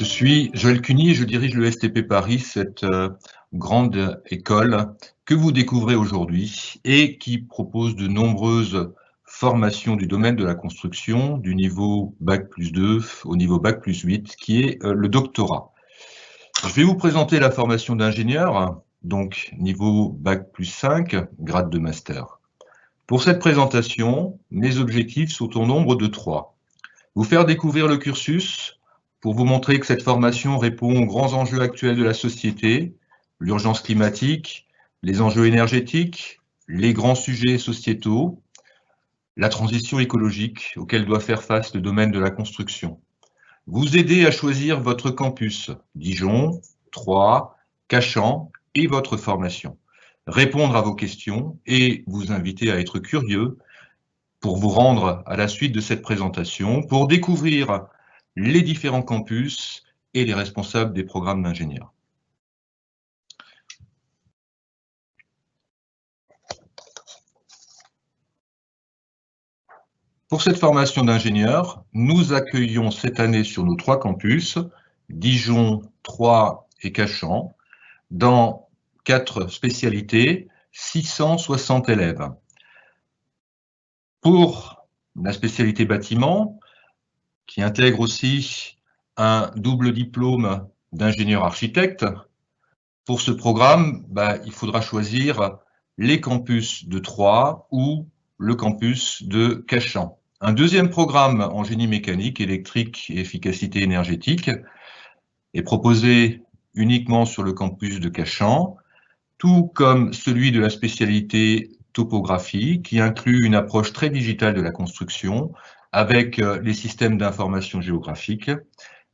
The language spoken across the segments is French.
Je suis Joël Cuny et je dirige le STP Paris, cette grande école que vous découvrez aujourd'hui et qui propose de nombreuses formations du domaine de la construction, du niveau Bac+2 au niveau Bac+8, qui est le doctorat. Je vais vous présenter la formation d'ingénieur, donc niveau Bac+5, grade de master. Pour cette présentation, mes objectifs sont au nombre de 3. Vous faire découvrir le cursus, pour vous montrer que cette formation répond aux grands enjeux actuels de la société, l'urgence climatique, les enjeux énergétiques, les grands sujets sociétaux, la transition écologique auquel doit faire face le domaine de la construction. Vous aider à choisir votre campus, Dijon, Troyes, Cachan et votre formation. Répondre à vos questions et vous inviter à être curieux pour vous rendre à la suite de cette présentation, pour découvrir les différents campus et les responsables des programmes d'ingénieurs. Pour cette formation d'ingénieur, nous accueillons cette année sur nos 3 campus, Dijon, Troyes et Cachan, dans 4 spécialités, 660 élèves. Pour la spécialité bâtiment, qui intègre aussi un double diplôme d'ingénieur architecte, pour ce programme, il faudra choisir les campus de Troyes ou le campus de Cachan. Un deuxième programme en génie mécanique, électrique et efficacité énergétique est proposé uniquement sur le campus de Cachan, tout comme celui de la spécialité topographie, qui inclut une approche très digitale de la construction avec les systèmes d'information géographique.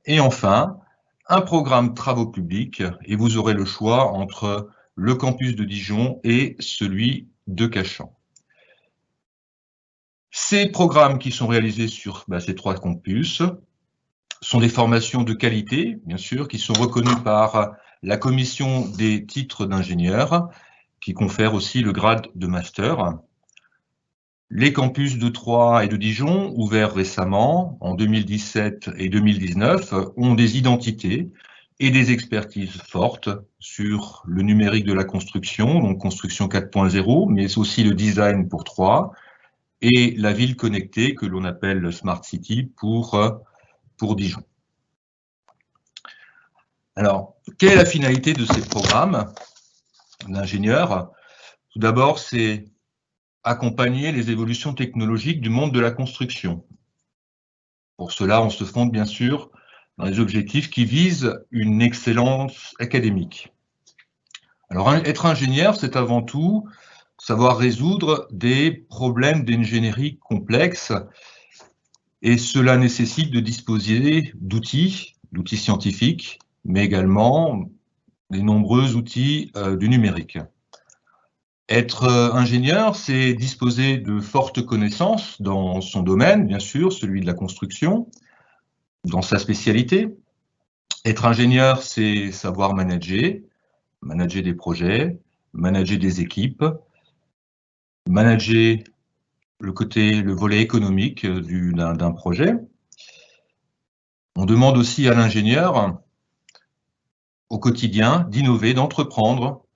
Et enfin, un programme travaux publics, et vous aurez le choix entre le campus de Dijon et celui de Cachan. Ces programmes qui sont réalisés sur ces 3 campus sont des formations de qualité, bien sûr, qui sont reconnues par la commission des titres d'ingénieur, qui confère aussi le grade de master. Les campus de Troyes et de Dijon, ouverts récemment, en 2017 et 2019, ont des identités et des expertises fortes sur le numérique de la construction, donc construction 4.0, mais aussi le design pour Troyes, et la ville connectée que l'on appelle Smart City pour Dijon. Alors, quelle est la finalité de ces programmes d'ingénieurs? Tout d'abord, c'est accompagner les évolutions technologiques du monde de la construction. Pour cela, on se fonde bien sûr dans les objectifs qui visent une excellence académique. Alors, être ingénieur, c'est avant tout savoir résoudre des problèmes d'ingénierie complexes, et cela nécessite de disposer d'outils scientifiques, mais également des nombreux outils du numérique. Être ingénieur, c'est disposer de fortes connaissances dans son domaine, bien sûr, celui de la construction, dans sa spécialité. Être ingénieur, c'est savoir manager des projets, manager des équipes, manager le volet économique d'un projet. On demande aussi à l'ingénieur, au quotidien, d'innover, d'entreprendre,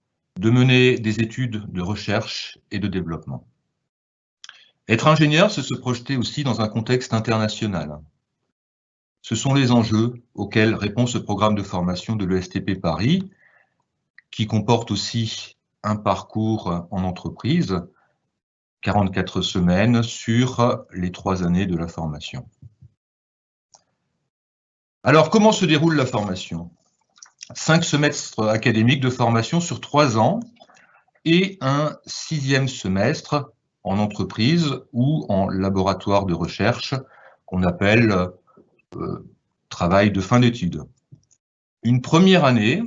de mener des études de recherche et de développement. Être ingénieur, c'est se projeter aussi dans un contexte international. Ce sont les enjeux auxquels répond ce programme de formation de l'ESTP Paris, qui comporte aussi un parcours en entreprise, 44 semaines sur les 3 années de la formation. Alors, comment se déroule la formation? 5 semestres académiques de formation sur 3 ans et un 6e semestre en entreprise ou en laboratoire de recherche qu'on appelle travail de fin d'études. Une première année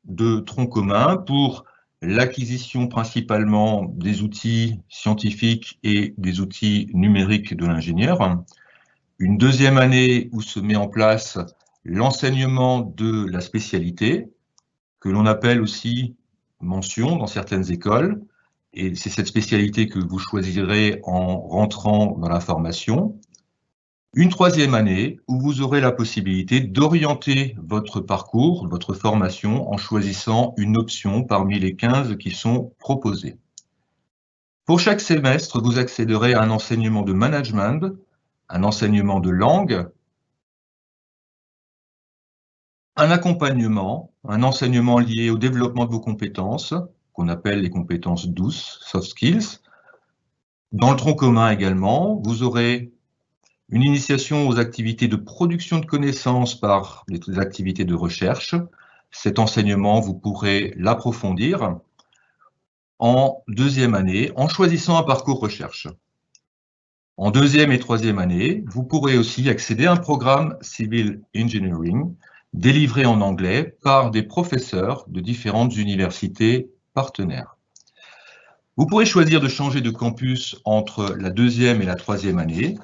de tronc commun pour l'acquisition principalement des outils scientifiques et des outils numériques de l'ingénieur. Une deuxième année où se met en place l'enseignement de la spécialité, que l'on appelle aussi mention dans certaines écoles, et c'est cette spécialité que vous choisirez en rentrant dans la formation. Une troisième année où vous aurez la possibilité d'orienter votre parcours, votre formation, en choisissant une option parmi les 15 qui sont proposées. Pour chaque semestre, vous accéderez à un enseignement de management, un enseignement de langue, un accompagnement, un enseignement lié au développement de vos compétences, qu'on appelle les compétences douces, soft skills. Dans le tronc commun également, vous aurez une initiation aux activités de production de connaissances par les activités de recherche. Cet enseignement, vous pourrez l'approfondir en deuxième année en choisissant un parcours recherche. En deuxième et troisième année, vous pourrez aussi accéder à un programme Civil Engineering délivré en anglais par des professeurs de différentes universités partenaires. Vous pourrez choisir de changer de campus entre la deuxième et la troisième année,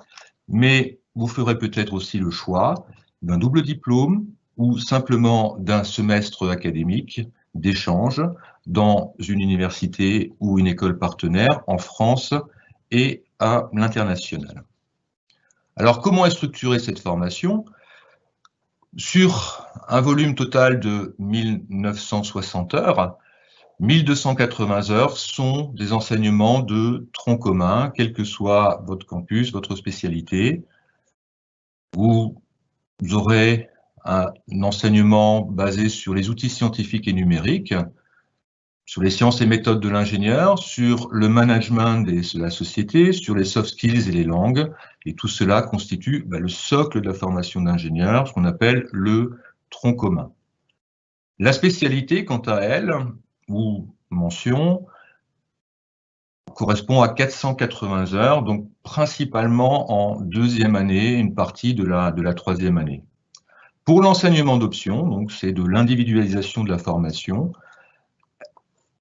mais vous ferez peut-être aussi le choix d'un double diplôme ou simplement d'un semestre académique d'échange dans une université ou une école partenaire en France et à l'international. Alors, comment est structurée cette formation? Sur un volume total de 1960 heures, 1280 heures sont des enseignements de tronc commun, quel que soit votre campus, votre spécialité. Vous aurez un enseignement basé sur les outils scientifiques et numériques, sur les sciences et méthodes de l'ingénieur, sur le management de la société, sur les soft skills et les langues. Et tout cela constitue le socle de la formation d'ingénieur, ce qu'on appelle le tronc commun. La spécialité, quant à elle, ou mention, correspond à 480 heures, donc principalement en deuxième année, une partie de la troisième année. Pour l'enseignement d'option, donc c'est de l'individualisation de la formation,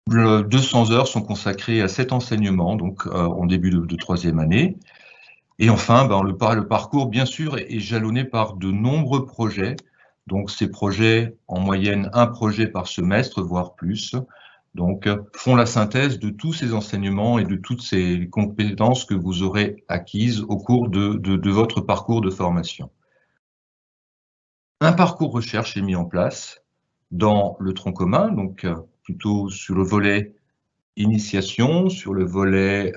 200 heures sont consacrées à cet enseignement, donc en début de troisième année. Et enfin, le parcours, bien sûr, est jalonné par de nombreux projets. Donc ces projets, en moyenne, un projet par semestre, voire plus, donc font la synthèse de tous ces enseignements et de toutes ces compétences que vous aurez acquises au cours de votre parcours de formation. Un parcours recherche est mis en place dans le tronc commun, donc plutôt sur le volet initiation, sur le volet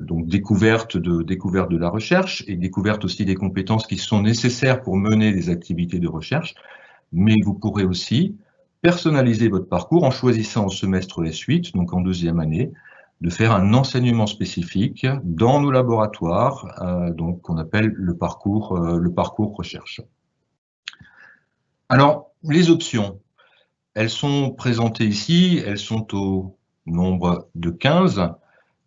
donc découverte de la recherche et découverte aussi des compétences qui sont nécessaires pour mener des activités de recherche, mais vous pourrez aussi personnaliser votre parcours en choisissant au semestre S8, donc en deuxième année, de faire un enseignement spécifique dans nos laboratoires, donc qu'on appelle le parcours recherche. Alors, les options, elles sont présentées ici, elles sont au nombre de 15.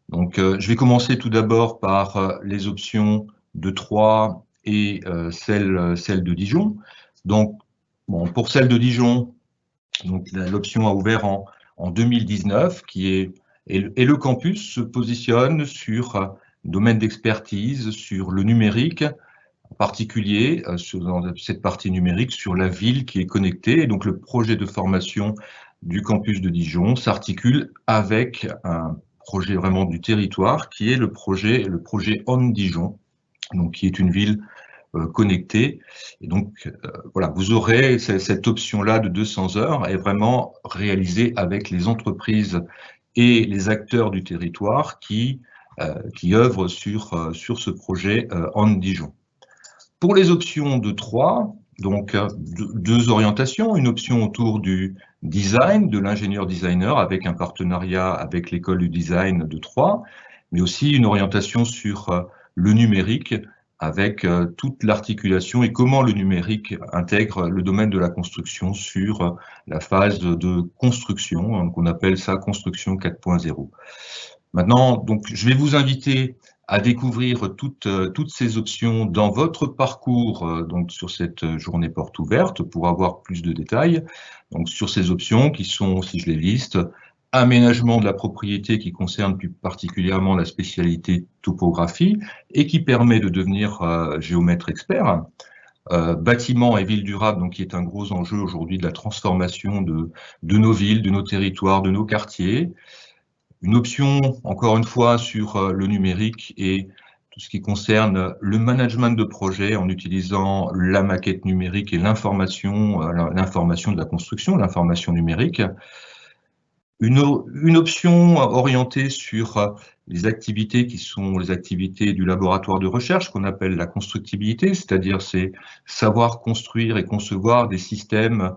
Donc, je vais commencer tout d'abord par les options de Troyes et celle de Dijon. Donc, pour celle de Dijon, l'option a ouvert en 2019, et le campus se positionne sur un domaine d'expertise, sur le numérique, en particulier dans cette partie numérique, sur la ville qui est connectée. Et donc, le projet de formation du campus de Dijon s'articule avec un projet vraiment du territoire, qui est le projet On Dijon, donc qui est une ville connectée. Et donc, voilà, vous aurez cette option-là de 200 heures est vraiment réalisée avec les entreprises et les acteurs du territoire qui œuvrent sur ce projet On Dijon. Pour les options de 3, donc deux orientations, une option autour du design, de l'ingénieur designer, avec un partenariat avec l'école du design de Troyes, mais aussi une orientation sur le numérique, avec toute l'articulation et comment le numérique intègre le domaine de la construction sur la phase de construction, qu'on appelle ça construction 4.0. Maintenant, donc, je vais vous inviter à découvrir toutes ces options dans votre parcours, donc sur cette journée porte ouverte, pour avoir plus de détails. Donc sur ces options qui sont, si je les liste, aménagement de la propriété qui concerne plus particulièrement la spécialité topographie et qui permet de devenir géomètre expert. Bâtiment et ville durable, donc qui est un gros enjeu aujourd'hui de la transformation de nos villes, de nos territoires, de nos quartiers. Une option, encore une fois, sur le numérique et tout ce qui concerne le management de projet en utilisant la maquette numérique et l'information de la construction, l'information numérique. Une option orientée sur les activités qui sont les activités du laboratoire de recherche, qu'on appelle la constructibilité, c'est-à-dire c'est savoir construire et concevoir des systèmes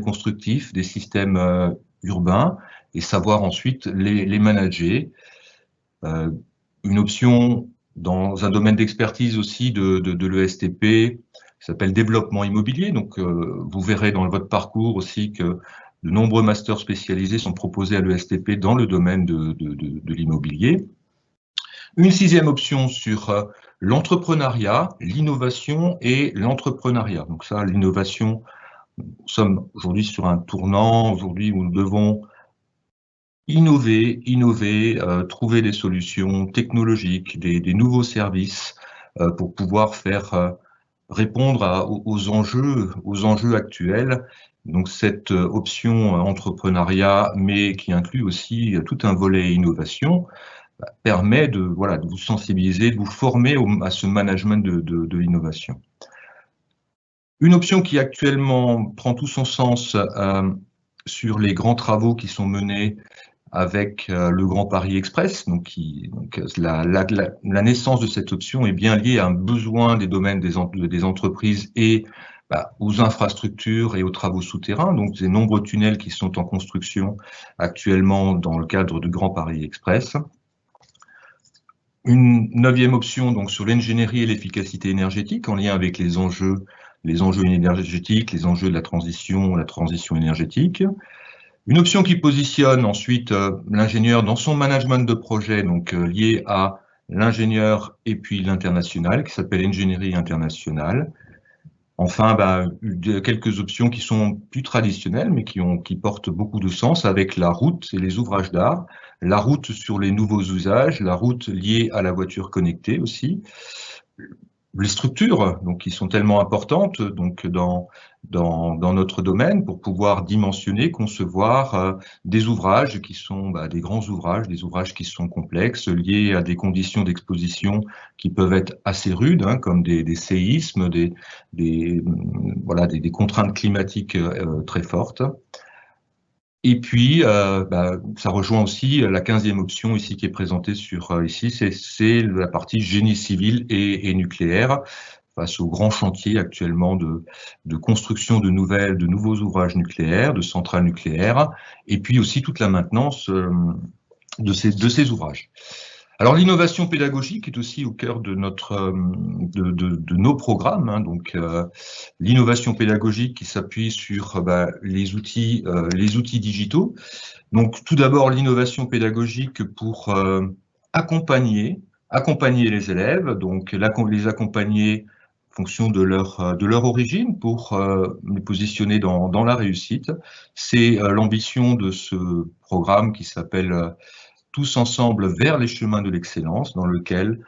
constructifs, des systèmes urbains, et savoir ensuite les manager. Une option dans un domaine d'expertise aussi de l'ESTP, qui s'appelle développement immobilier. Donc, vous verrez dans votre parcours aussi que de nombreux masters spécialisés sont proposés à l'ESTP dans le domaine de l'immobilier. Une sixième option sur l'entrepreneuriat, l'innovation et l'entrepreneuriat. Donc ça, l'innovation, nous sommes aujourd'hui sur un tournant, aujourd'hui où nous devons innover, trouver des solutions technologiques, des nouveaux services pour pouvoir faire répondre aux enjeux actuels. Donc cette option entrepreneuriat, mais qui inclut aussi tout un volet innovation, permet de vous sensibiliser, de vous former à ce management de l'innovation. Une option qui actuellement prend tout son sens sur les grands travaux qui sont menés avec le Grand Paris Express. Donc la naissance de cette option est bien liée à un besoin des domaines des entreprises et aux infrastructures et aux travaux souterrains. Donc des nombreux tunnels qui sont en construction actuellement dans le cadre du Grand Paris Express. Une neuvième option donc sur l'ingénierie et l'efficacité énergétique en lien avec les enjeux énergétiques, les enjeux de la transition énergétique. Une option qui positionne ensuite l'ingénieur dans son management de projet, donc lié à l'ingénieur et puis l'international, qui s'appelle ingénierie internationale. Enfin, quelques options qui sont plus traditionnelles, mais qui portent beaucoup de sens avec la route et les ouvrages d'art, la route sur les nouveaux usages, la route liée à la voiture connectée aussi, les structures donc qui sont tellement importantes donc dans notre domaine pour pouvoir dimensionner, concevoir des ouvrages qui sont des grands ouvrages, des ouvrages qui sont complexes, liés à des conditions d'exposition qui peuvent être assez rudes, comme des séismes, des contraintes climatiques très fortes. Et puis, ça rejoint aussi la 15e option ici qui est présentée ici, c'est la partie génie civil et nucléaire face aux grands chantiers actuellement de construction de nouveaux ouvrages nucléaires, de centrales nucléaires, et puis aussi toute la maintenance de ces ouvrages. Alors l'innovation pédagogique est aussi au cœur de nos programmes, donc l'innovation pédagogique qui s'appuie sur les outils digitaux. Donc tout d'abord l'innovation pédagogique pour accompagner les élèves, donc les accompagner en fonction de leur origine pour les positionner dans la réussite. C'est l'ambition de ce programme qui s'appelle Tous ensemble vers les chemins de l'excellence, dans lequel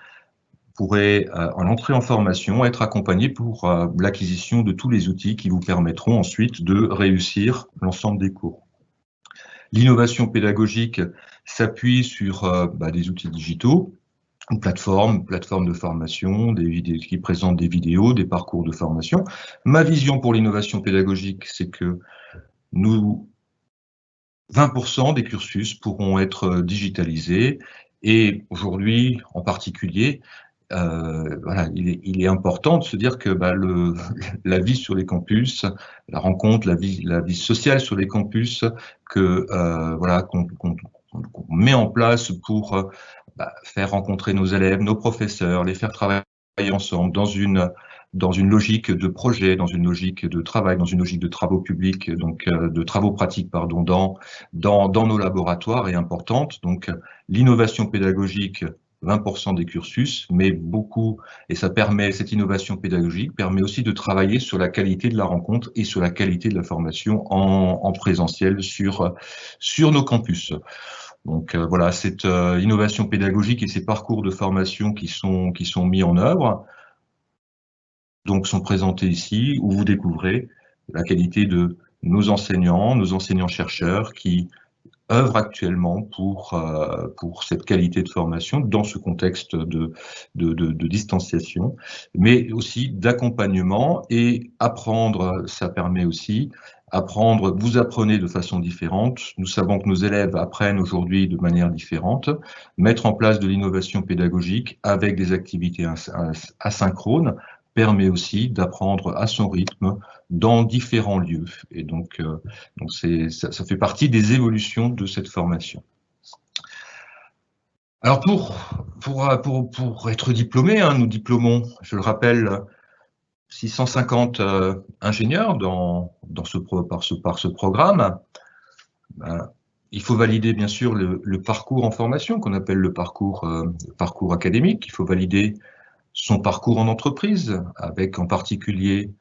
pourrait, en entrée en formation, être accompagné pour l'acquisition de tous les outils qui vous permettront ensuite de réussir l'ensemble des cours. L'innovation pédagogique s'appuie sur des outils digitaux, une plateforme de formation, des vidéos qui présentent des vidéos, des parcours de formation. Ma vision pour l'innovation pédagogique, c'est que 20% des cursus pourront être digitalisés et aujourd'hui, en particulier, il est important de se dire que la vie sur les campus, la rencontre, la vie sociale sur les campus, qu'on met en place pour faire rencontrer nos élèves, nos professeurs, les faire travailler ensemble dans une logique de projet, dans une logique de travail, dans une logique de travaux publics, donc de travaux pratiques, pardon, dans nos laboratoires est importante. Donc l'innovation pédagogique, 20% des cursus, mais beaucoup, et cette innovation pédagogique permet aussi de travailler sur la qualité de la rencontre et sur la qualité de la formation en présentiel sur nos campus. Donc voilà, cette innovation pédagogique et ces parcours de formation qui sont mis en œuvre, donc sont présentés ici, où vous découvrez la qualité de nos enseignants-chercheurs qui œuvrent actuellement pour cette qualité de formation dans ce contexte de distanciation, mais aussi d'accompagnement. Et apprendre, ça permet aussi apprendre, vous apprenez de façon différente. Nous savons que nos élèves apprennent aujourd'hui de manière différente. Mettre en place de l'innovation pédagogique avec des activités asynchrones permet aussi d'apprendre à son rythme dans différents lieux. Et donc ça fait partie des évolutions de cette formation. Alors pour être diplômé, nous diplômons, je le rappelle, 650 ingénieurs par ce programme. Il faut valider bien sûr le parcours en formation qu'on appelle le parcours académique. Il faut valider son parcours en entreprise avec en particulier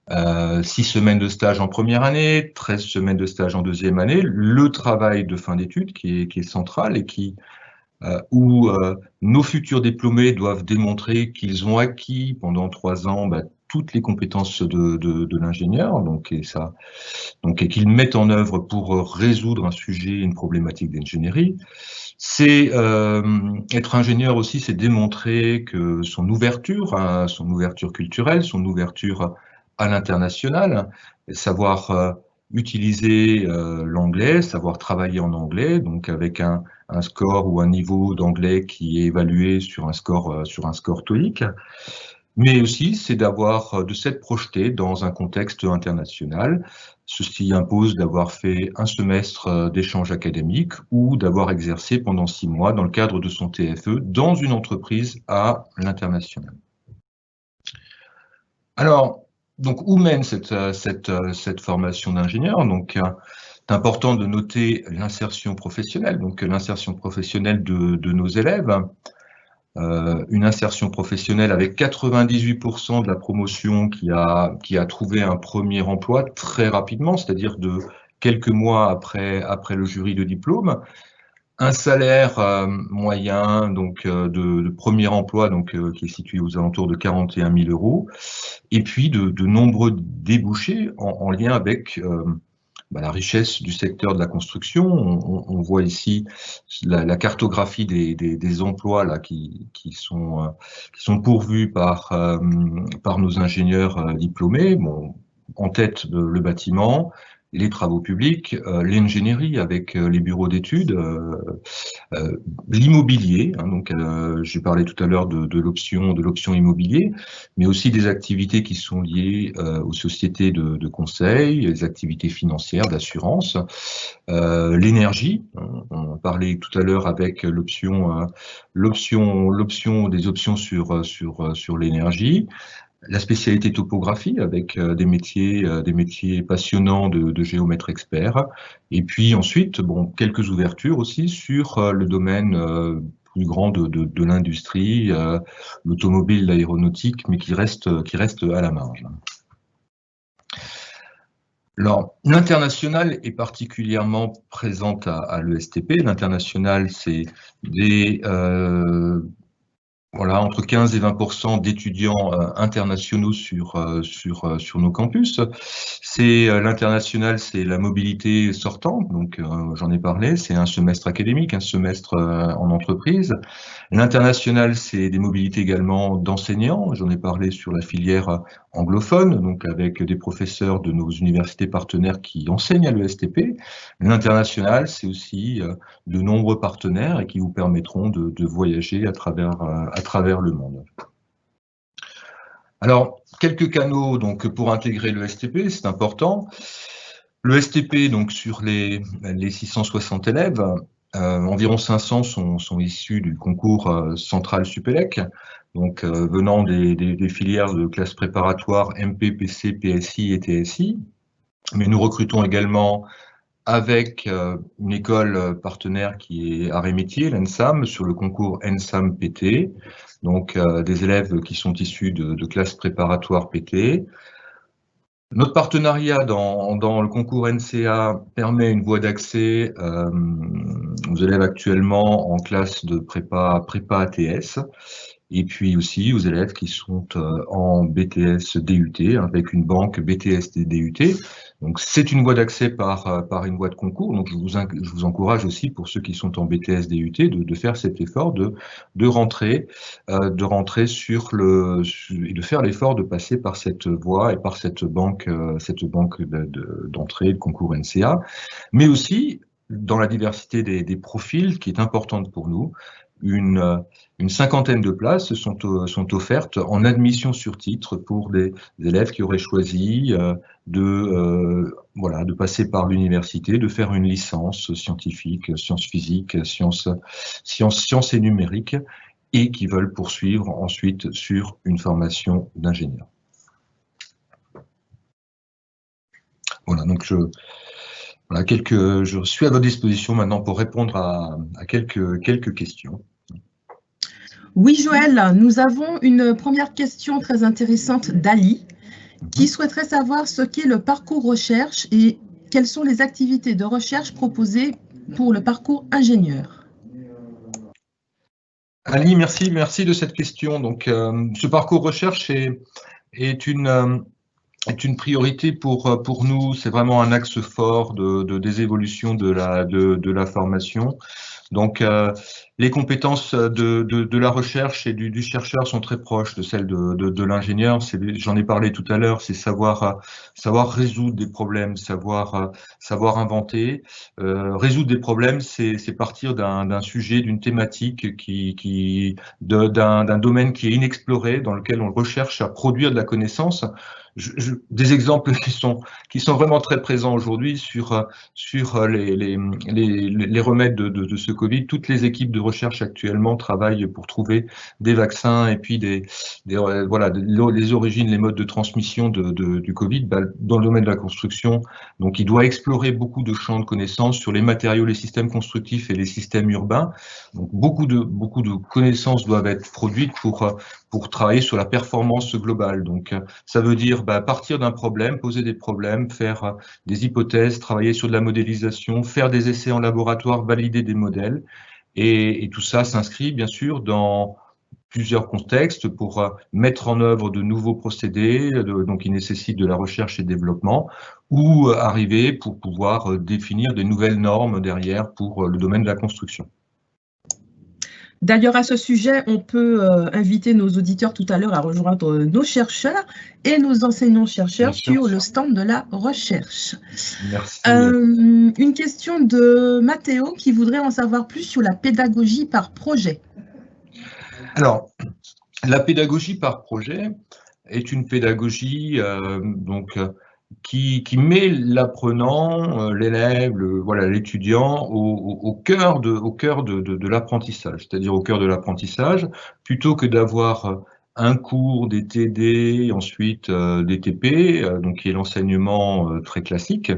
6 semaines de stage en première année, 13 semaines de stage en deuxième année, le travail de fin d'études qui est central et où nos futurs diplômés doivent démontrer qu'ils ont acquis pendant 3 ans toutes les compétences de l'ingénieur, et qu'ils mettent en œuvre pour résoudre un sujet, une problématique d'ingénierie. C'est être ingénieur aussi, c'est démontrer que son ouverture culturelle, son ouverture à l'international, savoir utiliser l'anglais, savoir travailler en anglais, donc avec un score ou un niveau d'anglais qui est évalué sur un score TOEIC, mais aussi c'est de s'être projeté dans un contexte international. Ceci impose d'avoir fait un semestre d'échange académique ou d'avoir exercé pendant 6 mois dans le cadre de son TFE dans une entreprise à l'international. Alors, donc où mène cette formation d'ingénieur? Donc, c'est important de noter l'insertion professionnelle, donc l'insertion professionnelle de nos élèves. Une insertion professionnelle avec 98% de la promotion qui a trouvé un premier emploi très rapidement, c'est-à-dire de quelques mois après le jury de diplôme. Un salaire moyen donc de premier emploi qui est situé aux alentours de 41 000 €, et puis de nombreux débouchés en lien avec la richesse du secteur de la construction. On voit ici la cartographie des emplois là, qui sont pourvus par nos ingénieurs diplômés. Bon, en tête, le bâtiment, les travaux publics, l'ingénierie avec les bureaux d'études, l'immobilier, donc j'ai parlé tout à l'heure de l'option immobilier, mais aussi des activités qui sont liées aux sociétés de conseil, les activités financières, d'assurance, l'énergie. On parlait tout à l'heure avec des options sur l'énergie. La spécialité topographie avec des métiers passionnants de géomètre expert. Et puis ensuite, quelques ouvertures aussi sur le domaine plus grand de l'industrie, l'automobile, l'aéronautique, mais qui reste à la marge. Alors, l'international est particulièrement présente à l'ESTP. L'international, c'est entre 15 et 20% d'étudiants internationaux sur nos campus. L'international, c'est la mobilité sortante, donc j'en ai parlé, c'est un semestre académique, un semestre en entreprise. L'international, c'est des mobilités également d'enseignants, j'en ai parlé sur la filière anglophone, donc avec des professeurs de nos universités partenaires qui enseignent à l'ESTP. L'international, c'est aussi de nombreux partenaires et qui vous permettront de voyager à travers le monde. Alors, quelques canaux donc, pour intégrer l'ESTP, c'est important. L'ESTP, donc sur les 660 élèves, environ 500 sont issus du concours central Supélec, donc venant des filières de classe préparatoire MP, PC, PSI et TSI. Mais nous recrutons également avec une école partenaire qui est Arts et Métiers, l'ENSAM, sur le concours ENSAM PT, donc des élèves qui sont issus de classes préparatoires PT. Notre partenariat dans le concours NCA permet une voie d'accès aux élèves actuellement en classe de prépa ATS. et puis aussi aux élèves qui sont en BTS DUT, avec une banque BTS DUT. Donc c'est une voie d'accès par une voie de concours, donc je vous encourage aussi, pour ceux qui sont en BTS DUT, de faire cet effort de rentrer sur et de faire l'effort de passer par cette voie et par cette banque d'entrée, de concours NCA, mais aussi dans la diversité des profils qui est importante pour nous. Une cinquantaine de places sont offertes en admission sur titre pour des élèves qui auraient choisi de passer par l'université, de faire une licence scientifique, sciences physiques, sciences et numériques, et qui veulent poursuivre ensuite sur une formation d'ingénieur. Voilà, donc je suis à votre disposition maintenant pour répondre à quelques questions. Oui, Joël, nous avons une première question très intéressante d'Ali, qui souhaiterait savoir ce qu'est le parcours recherche et quelles sont les activités de recherche proposées pour le parcours ingénieur. Ali, merci de cette question. Donc, ce parcours recherche est une priorité pour nous. C'est vraiment un axe fort des évolutions de la formation. Donc, les compétences de la recherche et du chercheur sont très proches de celles de l'ingénieur. J'en ai parlé tout à l'heure, c'est savoir résoudre des problèmes, savoir inventer. Résoudre des problèmes, c'est partir d'un sujet, d'une thématique d'un domaine qui est inexploré, dans lequel on recherche à produire de la connaissance. Des exemples qui sont vraiment très présents aujourd'hui sur les remèdes de ce Covid. Toutes les équipes de recherche actuellement travaillent pour trouver des vaccins et puis les origines, les modes de transmission du Covid. Dans le domaine de la construction, donc il doit explorer beaucoup de champs de connaissances sur les matériaux, les systèmes constructifs et les systèmes urbains. Donc beaucoup de connaissances doivent être produites pour travailler sur la performance globale. Donc ça veut dire partir d'un problème, poser des problèmes, faire des hypothèses, travailler sur de la modélisation, faire des essais en laboratoire, valider des modèles. Et tout ça s'inscrit bien sûr dans plusieurs contextes pour mettre en œuvre de nouveaux procédés, donc qui nécessitent de la recherche et développement, ou arriver pour pouvoir définir des nouvelles normes derrière pour le domaine de la construction. D'ailleurs, à ce sujet, on peut inviter nos auditeurs tout à l'heure à rejoindre nos chercheurs et nos enseignants-chercheurs sur le stand de la recherche. Merci. Une question de Mathéo qui voudrait en savoir plus sur la pédagogie par projet. Alors, la pédagogie par projet est une pédagogie qui met l'apprenant, l'élève, l'étudiant au cœur de l'apprentissage, c'est-à-dire au cœur de l'apprentissage, plutôt que d'avoir un cours, des TD, ensuite des TP, donc qui est l'enseignement très classique.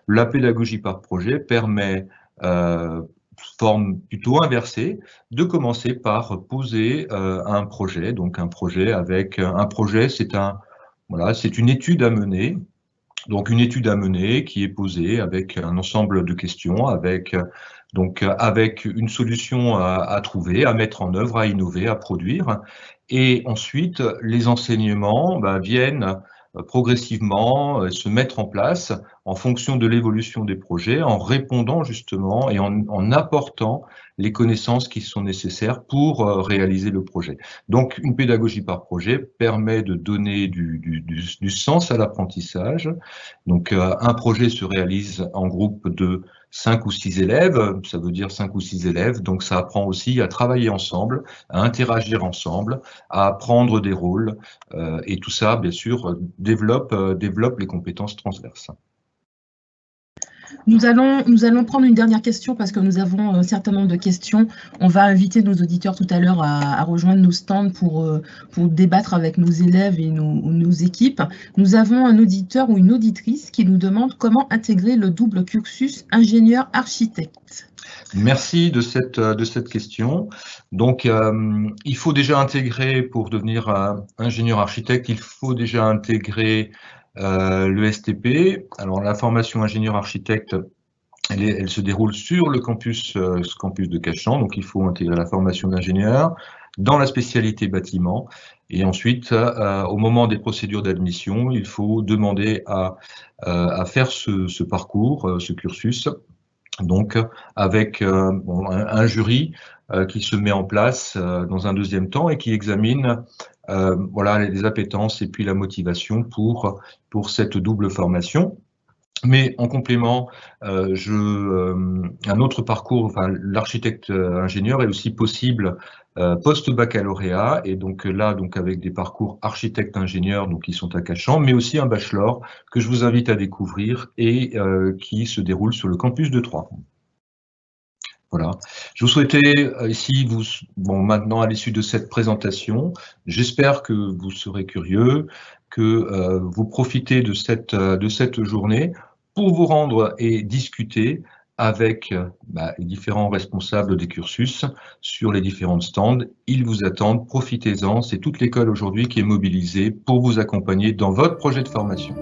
La pédagogie par projet permet, forme plutôt inversée, de commencer par poser un projet. Donc un projet c'est une étude à mener. Donc une étude à mener qui est posée avec un ensemble de questions, avec une solution à trouver, à mettre en œuvre, à innover, à produire. Et ensuite, les enseignements viennent progressivement se mettre en place en fonction de l'évolution des projets, en répondant justement et en apportant les connaissances qui sont nécessaires pour réaliser le projet. Donc, une pédagogie par projet permet de donner du sens à l'apprentissage. Donc, un projet se réalise en groupe de 5 ou 6 élèves, ça veut dire 5 ou 6 élèves, donc ça apprend aussi à travailler ensemble, à interagir ensemble, à prendre des rôles, et tout ça, bien sûr, développe les compétences transverses. Nous allons prendre une dernière question parce que nous avons un certain nombre de questions. On va inviter nos auditeurs tout à l'heure à rejoindre nos stands pour débattre avec nos élèves et nos équipes. Nous avons un auditeur ou une auditrice qui nous demande comment intégrer le double cursus ingénieur-architecte. Merci de cette question. Donc, il faut déjà intégrer, pour devenir ingénieur-architecte, il faut déjà intégrer le STP. Alors, la formation ingénieur-architecte, elle se déroule sur le campus de Cachan, donc il faut intégrer la formation d'ingénieur. dans la spécialité bâtiment. Et ensuite, au moment des procédures d'admission, il faut demander à faire ce parcours, ce cursus, donc avec un jury qui se met en place dans un deuxième temps et qui examine voilà, les appétences et puis la motivation pour cette double formation. Mais en complément, un autre parcours, enfin, l'architecte ingénieur est aussi possible post-baccalauréat, et donc là, donc avec des parcours architecte-ingénieur, donc qui sont à Cachan, mais aussi un bachelor que je vous invite à découvrir et qui se déroule sur le campus de Troyes. Voilà. Je vous souhaitais ici, maintenant à l'issue de cette présentation, j'espère que vous serez curieux, que vous profitez de cette journée pour vous rendre et discuter avec les différents responsables des cursus sur les différents stands. Ils vous attendent, profitez-en, c'est toute l'école aujourd'hui qui est mobilisée pour vous accompagner dans votre projet de formation.